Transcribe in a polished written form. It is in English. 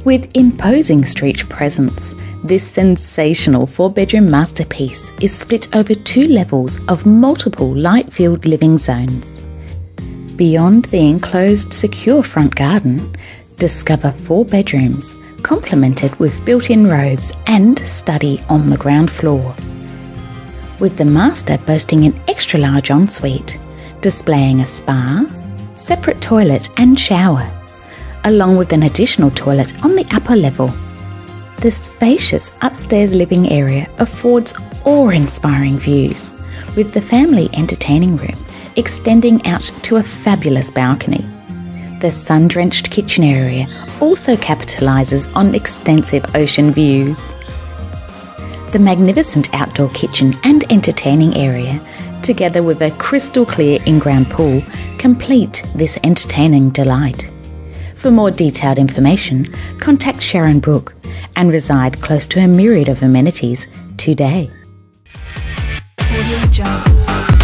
With imposing street presence, this sensational 4-bedroom masterpiece is split over 2 levels of multiple light-filled living zones. Beyond the enclosed secure front garden, discover 4 bedrooms complemented with built-in robes and study on the ground floor, with the master boasting an extra-large ensuite, displaying a spa, separate toilet and shower, along with an additional toilet on the upper level. The spacious upstairs living area affords awe-inspiring views, with the family entertaining room extending out to a fabulous balcony. The sun-drenched kitchen area also capitalises on extensive ocean views. The magnificent outdoor kitchen and entertaining area, together with a crystal-clear in-ground pool, complete this entertaining delight. For more detailed information, contact Sharon Brook and reside close to a myriad of amenities today. Audio Jungle.